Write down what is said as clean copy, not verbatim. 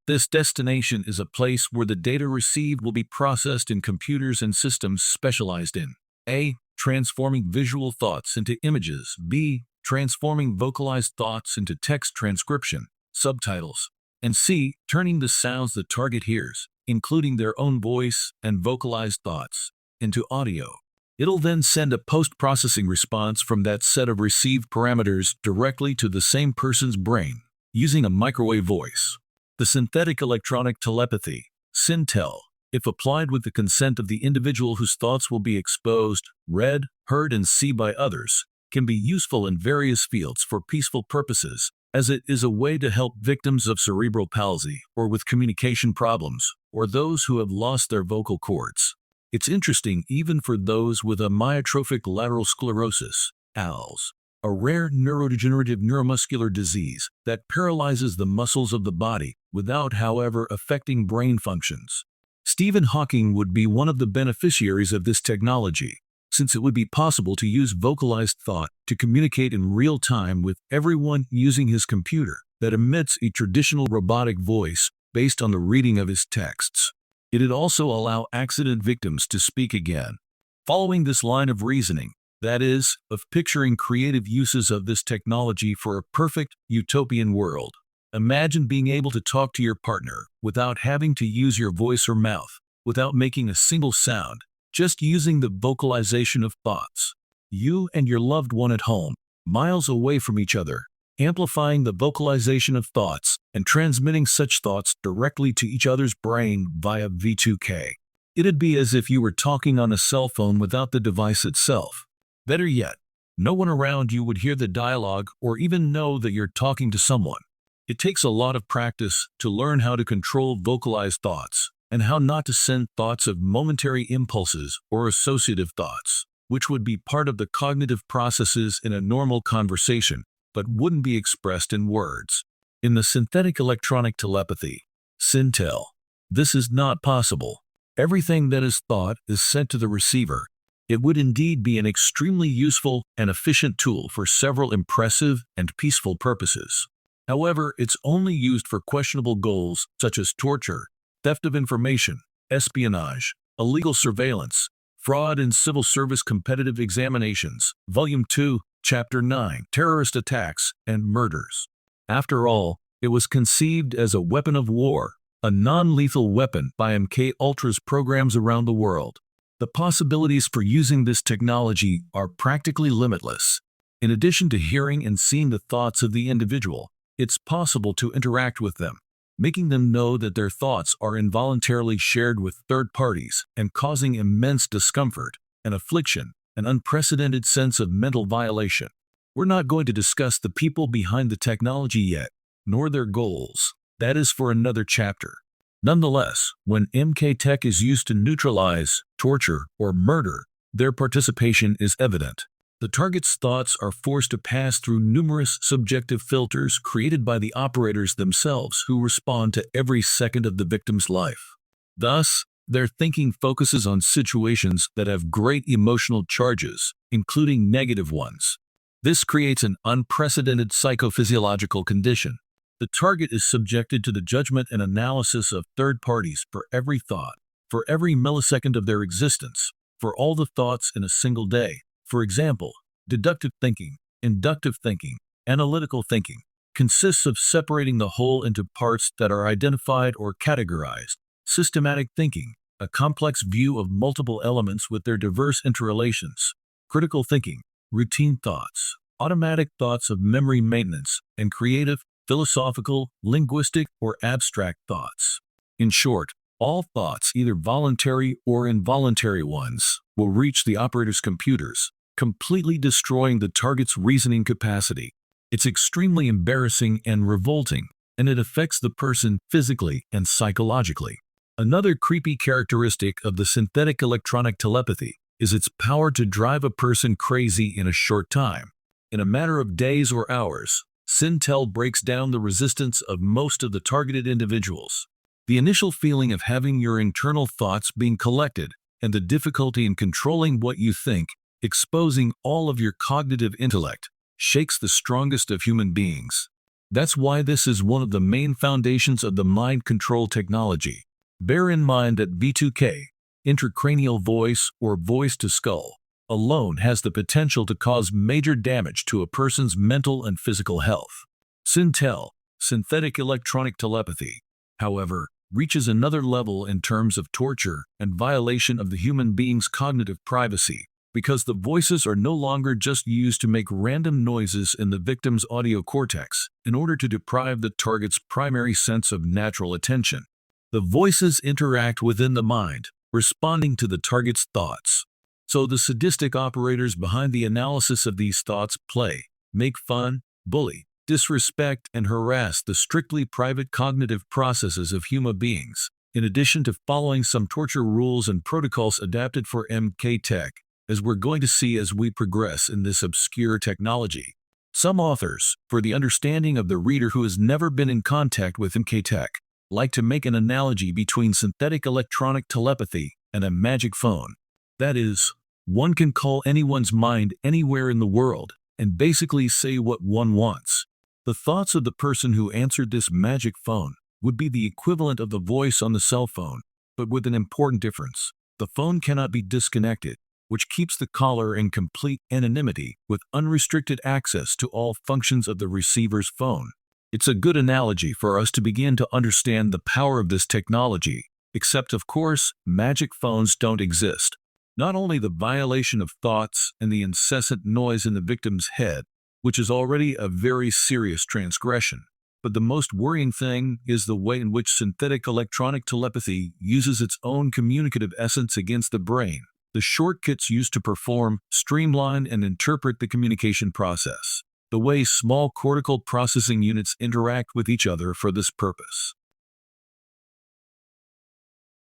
This destination is a place where the data received will be processed in computers and systems specialized in A. Transforming visual thoughts into images, B. Transforming vocalized thoughts into text transcription, subtitles, and C. Turning the sounds the target hears, including their own voice and vocalized thoughts, into audio. It'll then send a post-processing response from that set of received parameters directly to the same person's brain, using a microwave voice. The synthetic electronic telepathy, SynTel, if applied with the consent of the individual whose thoughts will be exposed, read, heard, and seen by others, can be useful in various fields for peaceful purposes, as it is a way to help victims of cerebral palsy or with communication problems, or those who have lost their vocal cords. It's interesting even for those with amyotrophic lateral sclerosis, ALS, a rare neurodegenerative neuromuscular disease that paralyzes the muscles of the body without, however, affecting brain functions. Stephen Hawking would be one of the beneficiaries of this technology, since it would be possible to use vocalized thought to communicate in real time with everyone using his computer that emits a traditional robotic voice based on the reading of his texts. It'd also allow accident victims to speak again. Following this line of reasoning, that is, of picturing creative uses of this technology for a perfect, utopian world, imagine being able to talk to your partner without having to use your voice or mouth, without making a single sound, just using the vocalization of thoughts. You and your loved one at home, miles away from each other, amplifying the vocalization of thoughts and transmitting such thoughts directly to each other's brain via V2K. It'd be as if you were talking on a cell phone without the device itself. Better yet, no one around you would hear the dialogue or even know that you're talking to someone. It takes a lot of practice to learn how to control vocalized thoughts and how not to send thoughts of momentary impulses or associative thoughts, which would be part of the cognitive processes in a normal conversation, but wouldn't be expressed in words. In the synthetic electronic telepathy, SynTel, this is not possible. Everything that is thought is sent to the receiver. It would indeed be an extremely useful and efficient tool for several impressive and peaceful purposes. However, it's only used for questionable goals such as torture, theft of information, espionage, illegal surveillance, fraud in civil service competitive examinations, Volume 2, Chapter 9, terrorist attacks and murders. After all, it was conceived as a weapon of war, a non-lethal weapon by MKTECH's programs around the world. The possibilities for using this technology are practically limitless. In addition to hearing and seeing the thoughts of the individual, it's possible to interact with them, making them know that their thoughts are involuntarily shared with third parties and causing immense discomfort and affliction, an unprecedented sense of mental violation. We're not going to discuss the people behind the technology yet, nor their goals. That is for another chapter. Nonetheless, when MKTECH is used to neutralize, torture, or murder, their participation is evident. The target's thoughts are forced to pass through numerous subjective filters created by the operators themselves who respond to every second of the victim's life. Thus, their thinking focuses on situations that have great emotional charges, including negative ones. This creates an unprecedented psychophysiological condition. The target is subjected to the judgment and analysis of third parties for every thought, for every millisecond of their existence, for all the thoughts in a single day. For example, deductive thinking, inductive thinking, analytical thinking consists of separating the whole into parts that are identified or categorized. Systematic thinking, a complex view of multiple elements with their diverse interrelations. Critical thinking, routine thoughts, automatic thoughts of memory maintenance, and creative, philosophical, linguistic, or abstract thoughts. In short, all thoughts, either voluntary or involuntary ones, will reach the operator's computers, completely destroying the target's reasoning capacity. It's extremely embarrassing and revolting, and it affects the person physically and psychologically. Another creepy characteristic of the synthetic electronic telepathy is its power to drive a person crazy in a short time. In a matter of days or hours, SynTel breaks down the resistance of most of the targeted individuals. The initial feeling of having your internal thoughts being collected and the difficulty in controlling what you think, exposing all of your cognitive intellect, shakes the strongest of human beings. That's why this is one of the main foundations of the mind control technology. Bear in mind that V2K, intracranial voice or voice to skull, alone has the potential to cause major damage to a person's mental and physical health. Syntel, synthetic electronic telepathy, however, reaches another level in terms of torture and violation of the human being's cognitive privacy, because the voices are no longer just used to make random noises in the victim's audio cortex in order to deprive the target's primary sense of natural attention. The voices interact within the mind, responding to the target's thoughts. So the sadistic operators behind the analysis of these thoughts play, make fun, bully, disrespect, and harass the strictly private cognitive processes of human beings, in addition to following some torture rules and protocols adapted for MKTECH, as we're going to see as we progress in this obscure technology. Some authors, for the understanding of the reader who has never been in contact with MKTECH, like to make an analogy between synthetic electronic telepathy and a magic phone. That is, one can call anyone's mind anywhere in the world and basically say what one wants. The thoughts of the person who answered this magic phone would be the equivalent of the voice on the cell phone, but with an important difference. The phone cannot be disconnected, which keeps the caller in complete anonymity with unrestricted access to all functions of the receiver's phone. It's a good analogy for us to begin to understand the power of this technology, except of course, magic phones don't exist. Not only the violation of thoughts and the incessant noise in the victim's head, which is already a very serious transgression, but the most worrying thing is the way in which synthetic electronic telepathy uses its own communicative essence against the brain. The shortcuts used to perform, streamline, and interpret the communication process. The way small cortical processing units interact with each other for this purpose.